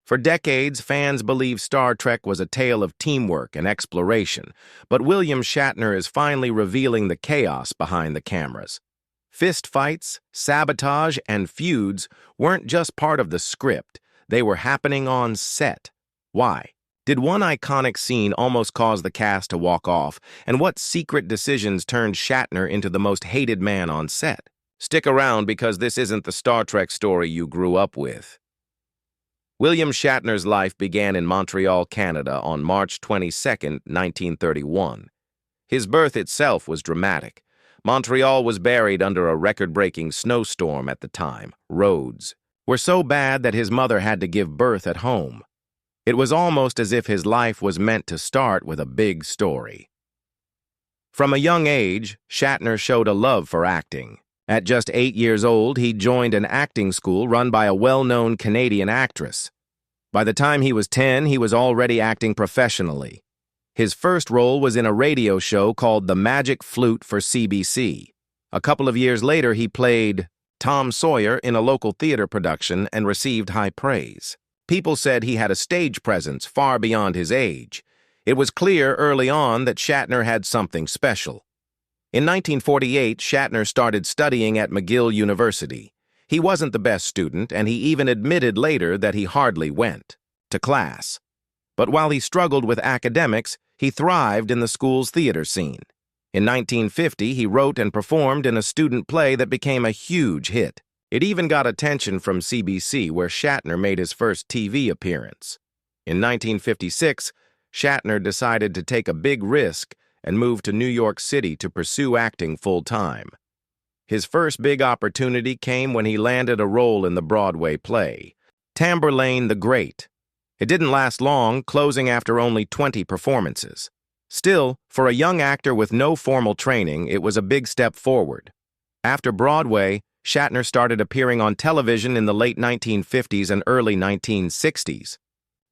For decades, fans believed Star Trek was a tale of teamwork and exploration, but William Shatner is finally revealing the chaos behind the cameras. Fistfights, sabotage, and feuds weren't just part of the script, they were happening on set. Why? Did one iconic scene almost cause the cast to walk off, and what secret decisions turned Shatner into the most hated man on set? Stick around because this isn't the Star Trek story you grew up with. William Shatner's life began in Montreal, Canada on March 22, 1931. His birth itself was dramatic. Montreal was buried under a record-breaking snowstorm at the time. Roads were so bad that his mother had to give birth at home. It was almost as if his life was meant to start with a big story. From a young age, Shatner showed a love for acting. At just 8 years old, he joined an acting school run by a well-known Canadian actress. By the time he was 10, he was already acting professionally. His first role was in a radio show called The Magic Flute for CBC. A couple of years later, he played Tom Sawyer in a local theater production and received high praise. People said he had a stage presence far beyond his age. It was clear early on that Shatner had something special. In 1948, Shatner started studying at McGill University. He wasn't the best student, and he even admitted later that he hardly went to class. But while he struggled with academics, he thrived in the school's theater scene. In 1950, he wrote and performed in a student play that became a huge hit. It even got attention from CBC, where Shatner made his first TV appearance. In 1956, Shatner decided to take a big risk and moved to New York City to pursue acting full-time. His first big opportunity came when he landed a role in the Broadway play, Tamburlaine the Great. It didn't last long, closing after only 20 performances. Still, for a young actor with no formal training, it was a big step forward. After Broadway, Shatner started appearing on television in the late 1950s and early 1960s.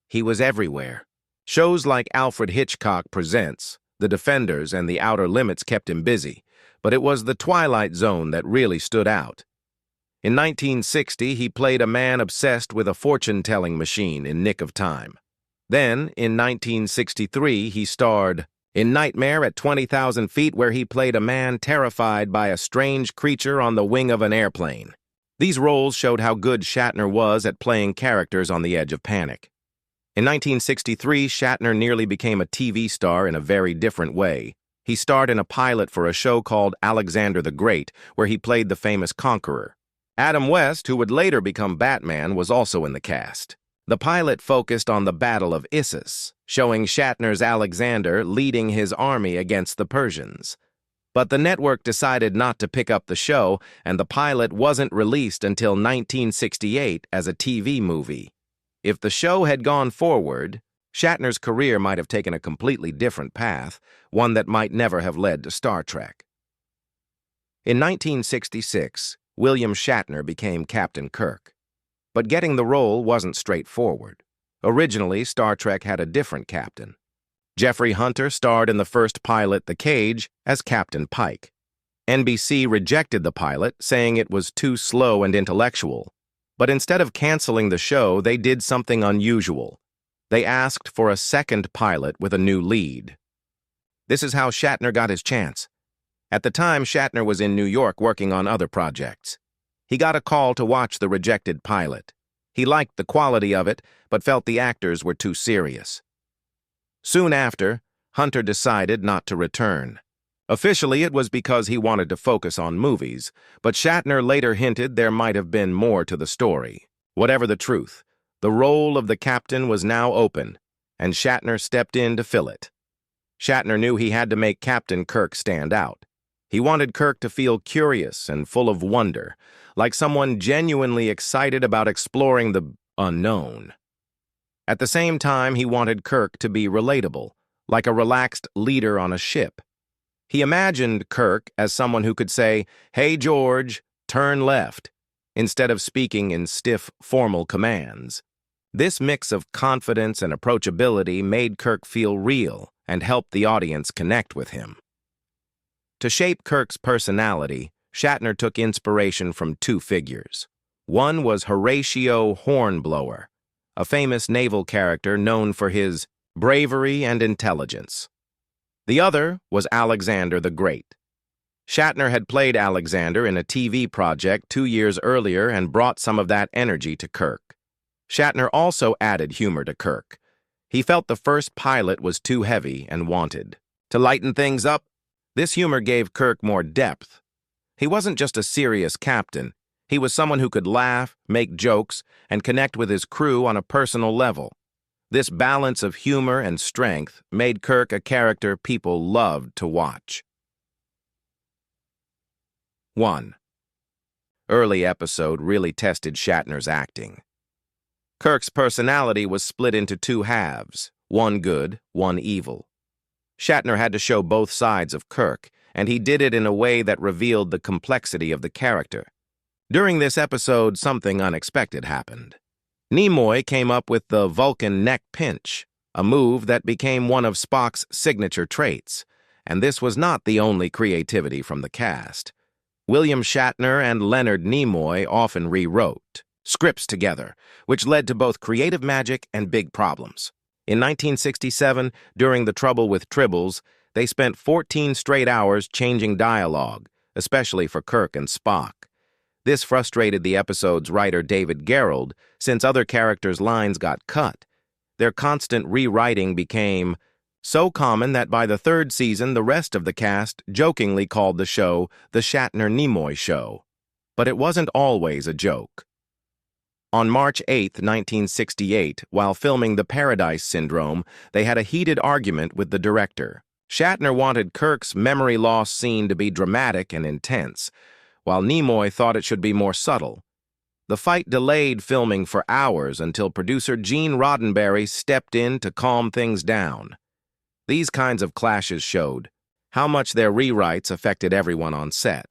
He was everywhere. Shows like Alfred Hitchcock Presents, The Defenders, and The Outer Limits kept him busy, but it was The Twilight Zone that really stood out. In 1960, he played a man obsessed with a fortune-telling machine in Nick of Time. Then, in 1963, he starred in Nightmare at 20,000 Feet, where he played a man terrified by a strange creature on the wing of an airplane. These roles showed how good Shatner was at playing characters on the edge of panic. In 1963, Shatner nearly became a TV star in a very different way. He starred in a pilot for a show called Alexander the Great, where he played the famous conqueror. Adam West, who would later become Batman, was also in the cast. The pilot focused on the Battle of Issus, showing Shatner's Alexander leading his army against the Persians. But the network decided not to pick up the show, and the pilot wasn't released until 1968 as a TV movie. If the show had gone forward, Shatner's career might have taken a completely different path, one that might never have led to Star Trek. In 1966, William Shatner became Captain Kirk. But getting the role wasn't straightforward. Originally, Star Trek had a different captain. Jeffrey Hunter starred in the first pilot, The Cage, as Captain Pike. NBC rejected the pilot, saying it was too slow and intellectual. But instead of canceling the show, they did something unusual. They asked for a second pilot with a new lead. This is how Shatner got his chance. At the time, Shatner was in New York working on other projects. He got a call to watch the rejected pilot. He liked the quality of it, but felt the actors were too serious. Soon after, Hunter decided not to return. Officially, it was because he wanted to focus on movies, but Shatner later hinted there might have been more to the story. Whatever the truth, the role of the captain was now open, and Shatner stepped in to fill it. Shatner knew he had to make Captain Kirk stand out. He wanted Kirk to feel curious and full of wonder, like someone genuinely excited about exploring the unknown. At the same time, he wanted Kirk to be relatable, like a relaxed leader on a ship. He imagined Kirk as someone who could say, "Hey, George, turn left," instead of speaking in stiff, formal commands. This mix of confidence and approachability made Kirk feel real and helped the audience connect with him. To shape Kirk's personality, Shatner took inspiration from two figures. One was Horatio Hornblower, a famous naval character known for his bravery and intelligence. The other was Alexander the Great. Shatner had played Alexander in a TV project 2 years earlier and brought some of that energy to Kirk. Shatner also added humor to Kirk. He felt the first pilot was too heavy and wanted to lighten things up. This humor gave Kirk more depth. He wasn't just a serious captain. He was someone who could laugh, make jokes, and connect with his crew on a personal level. This balance of humor and strength made Kirk a character people loved to watch. 1. Early episode really tested Shatner's acting. Kirk's personality was split into two halves, one good, one evil. Shatner had to show both sides of Kirk, and he did it in a way that revealed the complexity of the character. During this episode, something unexpected happened. Nimoy came up with the Vulcan neck pinch, a move that became one of Spock's signature traits, and this was not the only creativity from the cast. William Shatner and Leonard Nimoy often rewrote scripts together, which led to both creative magic and big problems. In 1967, during the Trouble with Tribbles, they spent 14 straight hours changing dialogue, especially for Kirk and Spock. This frustrated the episode's writer David Gerrold, since other characters' lines got cut. Their constant rewriting became so common that by the third season, the rest of the cast jokingly called the show the Shatner-Nimoy Show. But it wasn't always a joke. On March 8, 1968, while filming The Paradise Syndrome, they had a heated argument with the director. Shatner wanted Kirk's memory loss scene to be dramatic and intense, while Nimoy thought it should be more subtle. The fight delayed filming for hours until producer Gene Roddenberry stepped in to calm things down. These kinds of clashes showed how much their rewrites affected everyone on set.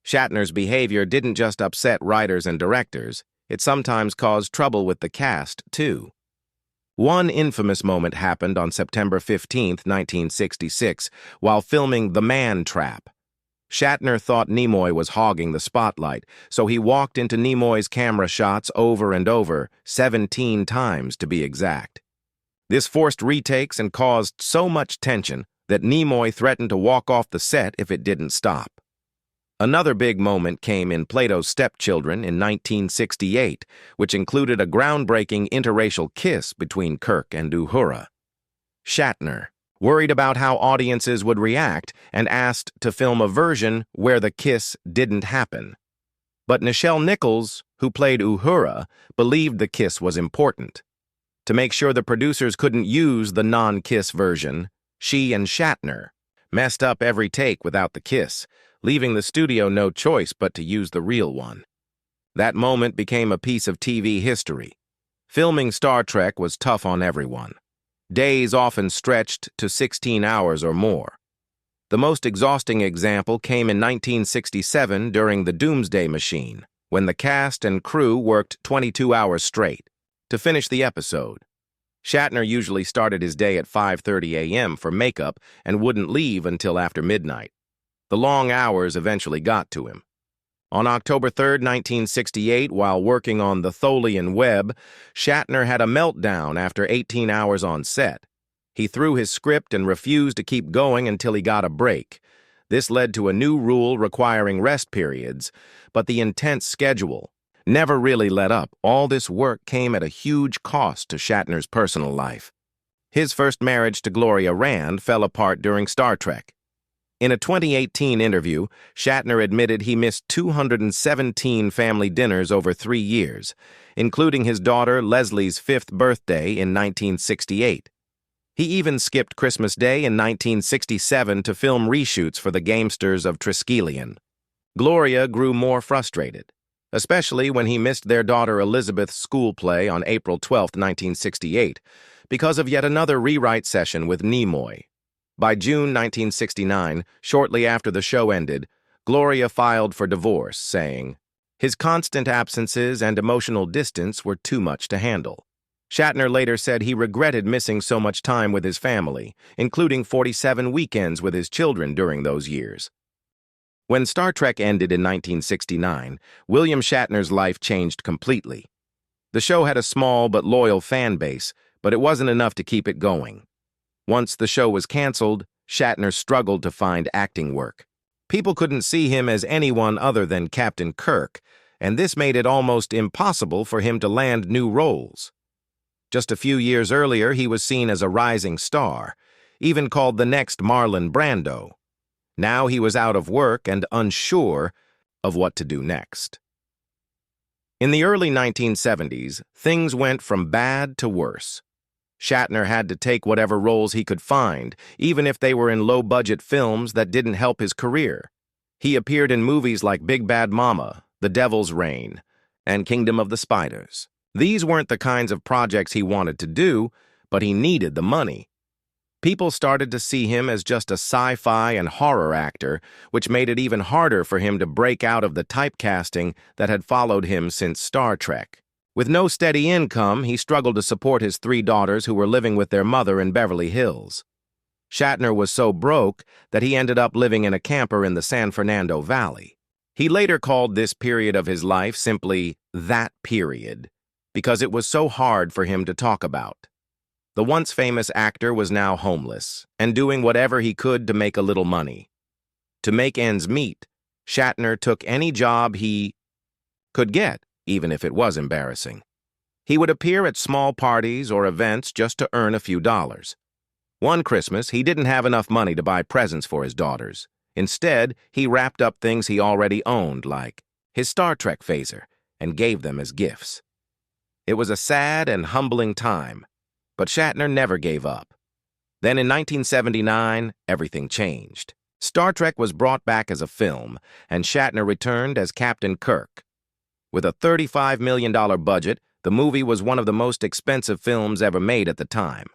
Shatner's behavior didn't just upset writers and directors, it sometimes caused trouble with the cast, too. One infamous moment happened on September 15, 1966, while filming The Man Trap. Shatner thought Nimoy was hogging the spotlight, so he walked into Nimoy's camera shots over and over, 17 times to be exact. This forced retakes and caused so much tension that Nimoy threatened to walk off the set if it didn't stop. Another big moment came in Plato's Stepchildren in 1968, which included a groundbreaking interracial kiss between Kirk and Uhura. Shatner, worried about how audiences would react, and asked to film a version where the kiss didn't happen. But Nichelle Nichols, who played Uhura, believed the kiss was important. To make sure the producers couldn't use the non-kiss version, she and Shatner messed up every take without the kiss, leaving the studio no choice but to use the real one. That moment became a piece of TV history. Filming Star Trek was tough on everyone. Days often stretched to 16 hours or more. The most exhausting example came in 1967 during the Doomsday Machine, when the cast and crew worked 22 hours straight to finish the episode. Shatner usually started his day at 5:30 a.m. for makeup and wouldn't leave until after midnight. The long hours eventually got to him. On October 3, 1968, while working on the Tholian Web, Shatner had a meltdown after 18 hours on set. He threw his script and refused to keep going until he got a break. This led to a new rule requiring rest periods, but the intense schedule never really let up. All this work came at a huge cost to Shatner's personal life. His first marriage to Gloria Rand fell apart during Star Trek. In a 2018 interview, Shatner admitted he missed 217 family dinners over 3 years, including his daughter Leslie's 5th birthday in 1968. He even skipped Christmas Day in 1967 to film reshoots for the Gamesters of Triskelion. Gloria grew more frustrated, especially when he missed their daughter Elizabeth's school play on April 12, 1968, because of yet another rewrite session with Nimoy. By June 1969, shortly after the show ended, Gloria filed for divorce, saying, "His constant absences and emotional distance were too much to handle." Shatner later said he regretted missing so much time with his family, including 47 weekends with his children during those years. When Star Trek ended in 1969, William Shatner's life changed completely. The show had a small but loyal fan base, but it wasn't enough to keep it going. Once the show was canceled, Shatner struggled to find acting work. People couldn't see him as anyone other than Captain Kirk, and this made it almost impossible for him to land new roles. Just a few years earlier, he was seen as a rising star, even called the next Marlon Brando. Now he was out of work and unsure of what to do next. In the early 1970s, things went from bad to worse. Shatner had to take whatever roles he could find, even if they were in low-budget films that didn't help his career. He appeared in movies like Big Bad Mama, The Devil's Reign, and Kingdom of the Spiders. These weren't the kinds of projects he wanted to do, but he needed the money. People started to see him as just a sci-fi and horror actor, which made it even harder for him to break out of the typecasting that had followed him since Star Trek. With no steady income, he struggled to support his 3 daughters who were living with their mother in Beverly Hills. Shatner was so broke that he ended up living in a camper in the San Fernando Valley. He later called this period of his life simply that period, because it was so hard for him to talk about. The once famous actor was now homeless and doing whatever he could to make a little money. To make ends meet, Shatner took any job he could get, even if it was embarrassing. He would appear at small parties or events just to earn a few dollars. One Christmas, he didn't have enough money to buy presents for his daughters. Instead, he wrapped up things he already owned, like his Star Trek phaser, and gave them as gifts. It was a sad and humbling time, but Shatner never gave up. Then in 1979, everything changed. Star Trek was brought back as a film, and Shatner returned as Captain Kirk. With a $35 million budget, the movie was one of the most expensive films ever made at the time.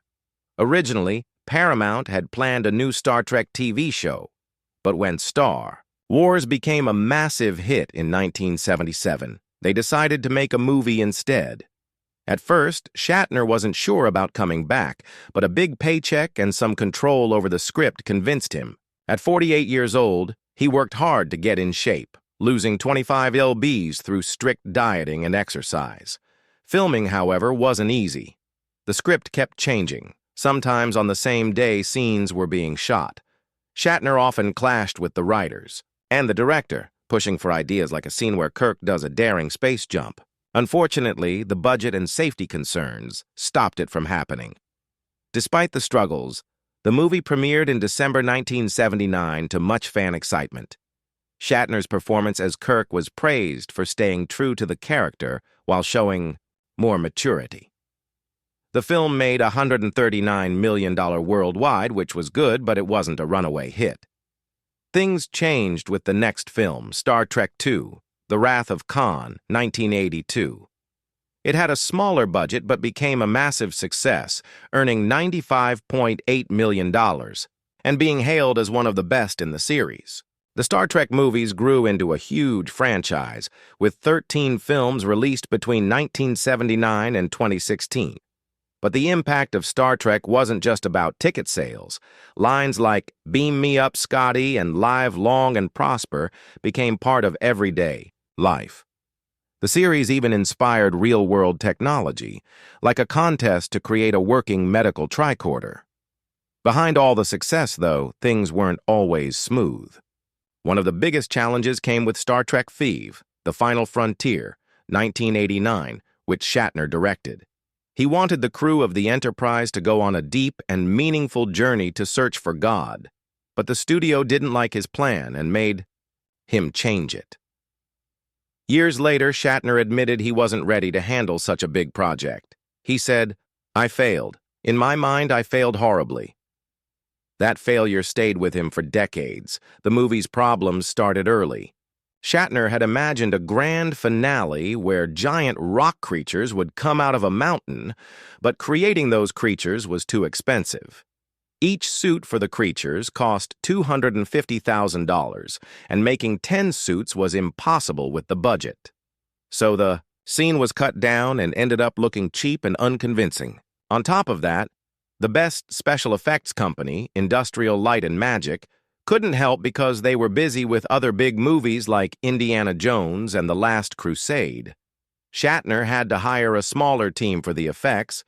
Originally, Paramount had planned a new Star Trek TV show, but when Star Wars became a massive hit in 1977, they decided to make a movie instead. At first, Shatner wasn't sure about coming back, but a big paycheck and some control over the script convinced him. At 48 years old, he worked hard to get in shape, losing 25 lbs through strict dieting and exercise. Filming, however, wasn't easy. The script kept changing. Sometimes on the same day scenes were being shot. Shatner often clashed with the writers and the director, pushing for ideas like a scene where Kirk does a daring space jump. Unfortunately, the budget and safety concerns stopped it from happening. Despite the struggles, the movie premiered in December 1979 to much fan excitement. Shatner's performance as Kirk was praised for staying true to the character while showing more maturity. The film made $139 million worldwide, which was good, but it wasn't a runaway hit. Things changed with the next film, Star Trek II, The Wrath of Khan, 1982. It had a smaller budget but became a massive success, earning $95.8 million and being hailed as one of the best in the series. The Star Trek movies grew into a huge franchise, with 13 films released between 1979 and 2016. But the impact of Star Trek wasn't just about ticket sales. Lines like "Beam me up, Scotty" and "Live long and prosper" became part of everyday life. The series even inspired real-world technology, like a contest to create a working medical tricorder. Behind all the success, though, things weren't always smooth. One of the biggest challenges came with Star Trek V, The Final Frontier, 1989, which Shatner directed. He wanted the crew of the Enterprise to go on a deep and meaningful journey to search for God, but the studio didn't like his plan and made him change it. Years later, Shatner admitted he wasn't ready to handle such a big project. He said, "I failed. In my mind, I failed horribly." That failure stayed with him for decades. The movie's problems started early. Shatner had imagined a grand finale where giant rock creatures would come out of a mountain, but creating those creatures was too expensive. Each suit for the creatures cost $250,000, and making 10 suits was impossible with the budget. So the scene was cut down and ended up looking cheap and unconvincing. On top of that, the best special effects company, Industrial Light and Magic, couldn't help because they were busy with other big movies like Indiana Jones and The Last Crusade. Shatner had to hire a smaller team for the effects,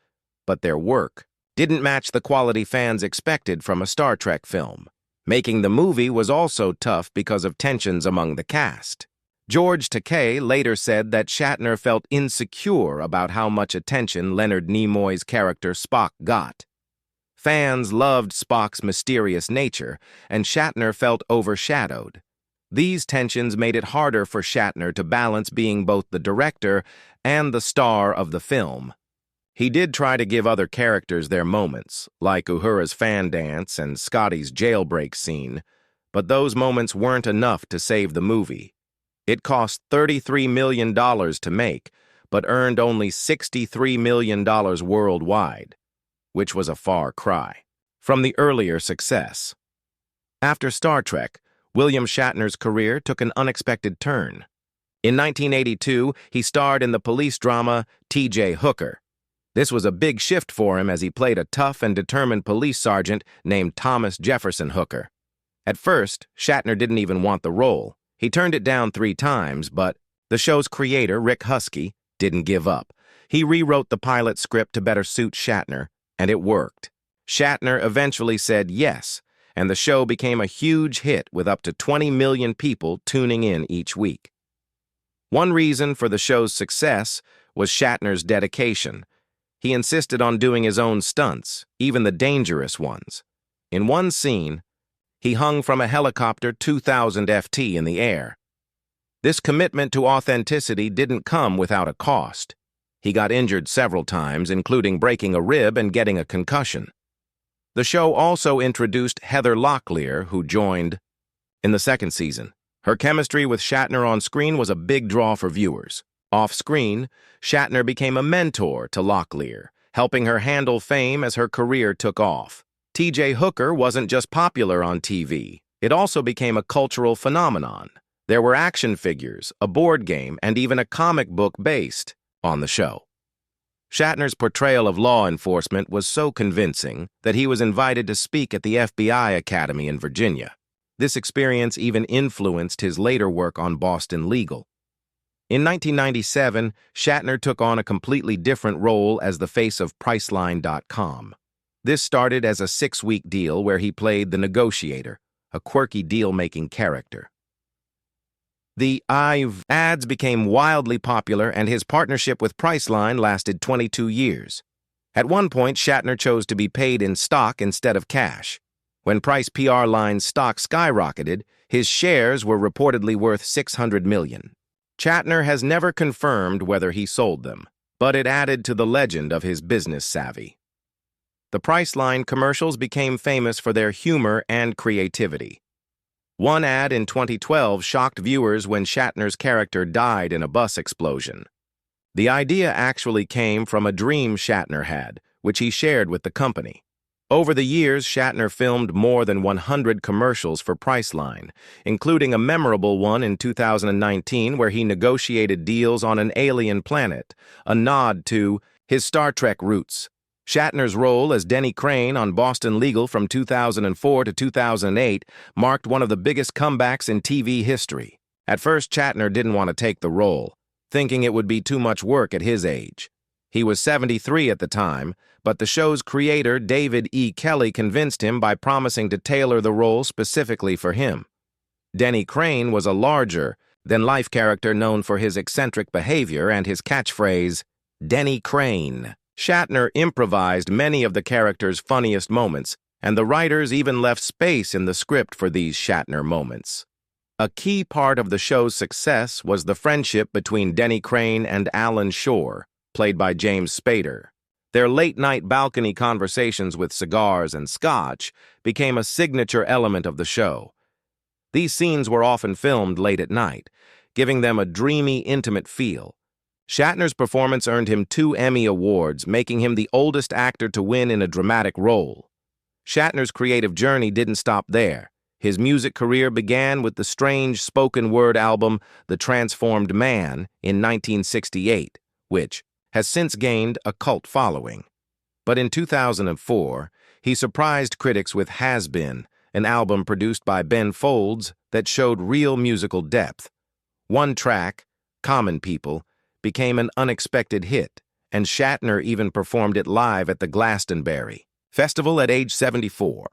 but their work didn't match the quality fans expected from a Star Trek film. Making the movie was also tough because of tensions among the cast. George Takei later said that Shatner felt insecure about how much attention Leonard Nimoy's character Spock got. Fans loved Spock's mysterious nature, and Shatner felt overshadowed. These tensions made it harder for Shatner to balance being both the director and the star of the film. He did try to give other characters their moments, like Uhura's fan dance and Scotty's jailbreak scene, but those moments weren't enough to save the movie. It cost $33 million to make, but earned only $63 million worldwide, which was a far cry from the earlier success. After Star Trek, William Shatner's career took an unexpected turn. In 1982, he starred in the police drama T.J. Hooker. This was a big shift for him as he played a tough and determined police sergeant named Thomas Jefferson Hooker. At first, Shatner didn't even want the role. He turned it down 3 times, but the show's creator, Rick Husky, didn't give up. He rewrote the pilot script to better suit Shatner, and it worked. Shatner eventually said yes, and the show became a huge hit with up to 20 million people tuning in each week. One reason for the show's success was Shatner's dedication. He insisted on doing his own stunts, even the dangerous ones. In one scene, he hung from a helicopter 2,000 FT in the air. This commitment to authenticity didn't come without a cost. He got injured several times, including breaking a rib and getting a concussion. The show also introduced Heather Locklear, who joined in the second season. Her chemistry with Shatner on screen was a big draw for viewers. Off-screen, Shatner became a mentor to Locklear, helping her handle fame as her career took off. T.J. Hooker wasn't just popular on TV. It also became a cultural phenomenon. There were action figures, a board game, and even a comic book based on the show. Shatner's portrayal of law enforcement was so convincing that he was invited to speak at the FBI Academy in Virginia. This experience even influenced his later work on Boston Legal. In 1997, Shatner took on a completely different role as the face of Priceline.com. This started as a 6-week deal where he played the negotiator, a quirky deal-making character. The I've ads became wildly popular, and his partnership with Priceline lasted 22 years. At one point, Shatner chose to be paid in stock instead of cash. When Price PR Line's stock skyrocketed, his shares were reportedly worth $600 million. Shatner has never confirmed whether he sold them, but it added to the legend of his business savvy. The Priceline commercials became famous for their humor and creativity. One ad in 2012 shocked viewers when Shatner's character died in a bus explosion. The idea actually came from a dream Shatner had, which he shared with the company. Over the years, Shatner filmed more than 100 commercials for Priceline, including a memorable one in 2019 where he negotiated deals on an alien planet, a nod to his Star Trek roots. Shatner's role as Denny Crane on Boston Legal from 2004 to 2008 marked one of the biggest comebacks in TV history. At first, Shatner didn't want to take the role, thinking it would be too much work at his age. He was 73 at the time, but the show's creator, David E. Kelley, convinced him by promising to tailor the role specifically for him. Denny Crane was a larger-than-life character known for his eccentric behavior and his catchphrase, "Denny Crane." Shatner improvised many of the character's funniest moments, and the writers even left space in the script for these Shatner moments. A key part of the show's success was the friendship between Denny Crane and Alan Shore, played by James Spader. Their late-night balcony conversations with cigars and scotch became a signature element of the show. These scenes were often filmed late at night, giving them a dreamy, intimate feel. Shatner's performance earned him 2 Emmy Awards, making him the oldest actor to win in a dramatic role. Shatner's creative journey didn't stop there. His music career began with the strange spoken-word album The Transformed Man in 1968, which has since gained a cult following. But in 2004, he surprised critics with Has Been, an album produced by Ben Folds that showed real musical depth. One track, Common People, became an unexpected hit, and Shatner even performed it live at the Glastonbury Festival at age 74.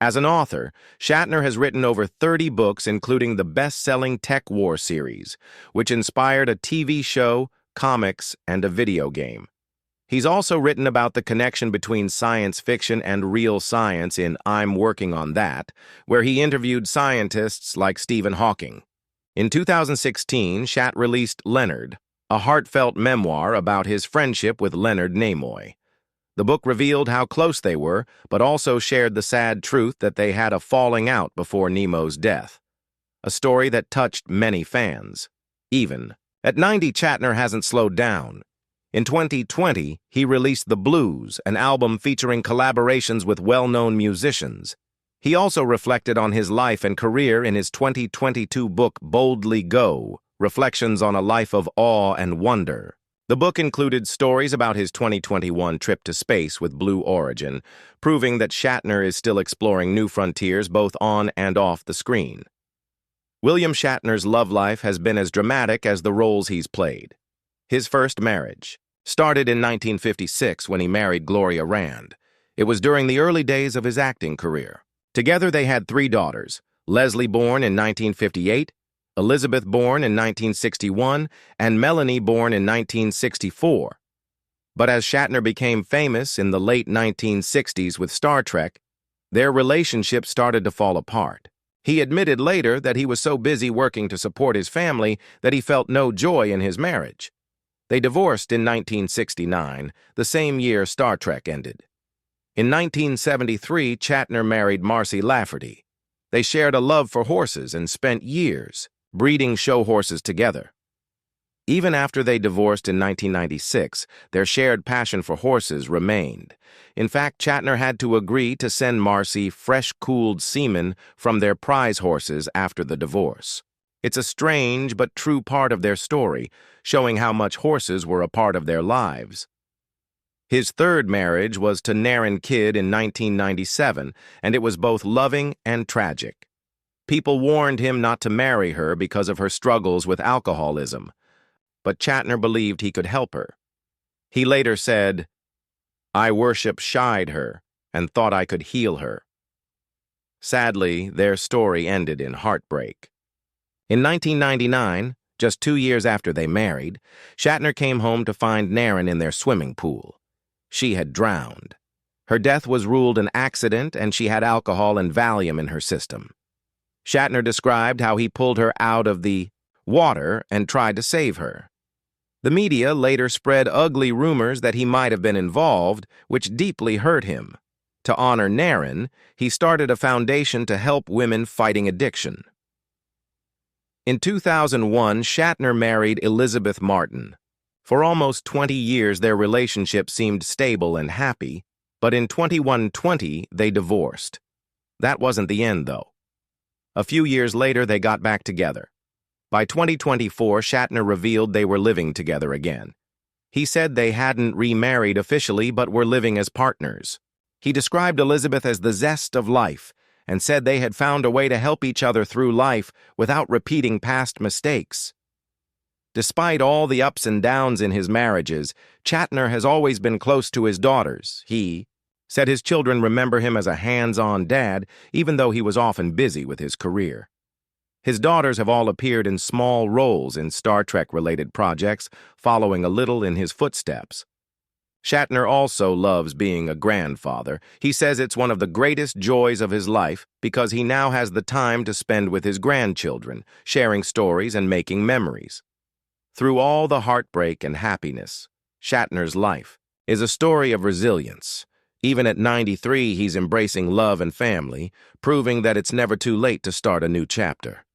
As an author, Shatner has written over 30 books, including the best-selling Tech War series, which inspired a TV show, comics, and a video game. He's also written about the connection between science fiction and real science in I'm Working on That, where he interviewed scientists like Stephen Hawking. In 2016, Shat released Leonard, a heartfelt memoir about his friendship with Leonard Nimoy. The book revealed how close they were, but also shared the sad truth that they had a falling out before Nemo's death. A story that touched many fans. Even at 90, Shatner hasn't slowed down. In 2020, he released The Blues, an album featuring collaborations with well-known musicians. He also reflected on his life and career in his 2022 book Boldly Go, Reflections on a Life of Awe and Wonder. The book included stories about his 2021 trip to space with Blue Origin, proving that Shatner is still exploring new frontiers both on and off the screen. William Shatner's love life has been as dramatic as the roles he's played. His first marriage started in 1956 when he married Gloria Rand. It was during the early days of his acting career. Together they had 3 daughters, Leslie born in 1958, Elizabeth born in 1961, and Melanie born in 1964. But as Shatner became famous in the late 1960s with Star Trek, their relationship started to fall apart. He admitted later that he was so busy working to support his family that he felt no joy in his marriage. They divorced in 1969, the same year Star Trek ended. In 1973, Shatner married Marcy Lafferty. They shared a love for horses and spent years breeding show horses together. Even after they divorced in 1996, their shared passion for horses remained. In fact, Shatner had to agree to send Marcy fresh-cooled semen from their prize horses after the divorce. It's a strange but true part of their story, showing how much horses were a part of their lives. His third marriage was to Naren Kidd in 1997, and it was both loving and tragic. People warned him not to marry her because of her struggles with alcoholism, but Shatner believed he could help her. He later said, "I shied her and thought I could heal her." Sadly, their story ended in heartbreak. In 1999, just 2 years after they married, Shatner came home to find Naren in their swimming pool. She had drowned. Her death was ruled an accident, and she had alcohol and Valium in her system. Shatner described how he pulled her out of the water and tried to save her. The media later spread ugly rumors that he might have been involved, which deeply hurt him. To honor Naren, he started a foundation to help women fighting addiction. In 2001, Shatner married Elizabeth Martin. For almost 20 years, their relationship seemed stable and happy, but in 2120, they divorced. That wasn't the end, though. A few years later, they got back together. By 2024, Shatner revealed they were living together again. He said they hadn't remarried officially, but were living as partners. He described Elizabeth as the zest of life and said they had found a way to help each other through life without repeating past mistakes. Despite all the ups and downs in his marriages, Shatner has always been close to his daughters. He said his children remember him as a hands-on dad, even though he was often busy with his career. His daughters have all appeared in small roles in Star Trek-related projects, following a little in his footsteps. Shatner also loves being a grandfather. He says it's one of the greatest joys of his life because he now has the time to spend with his grandchildren, sharing stories and making memories. Through all the heartbreak and happiness, Shatner's life is a story of resilience. Even at 93, he's embracing love and family, proving that it's never too late to start a new chapter.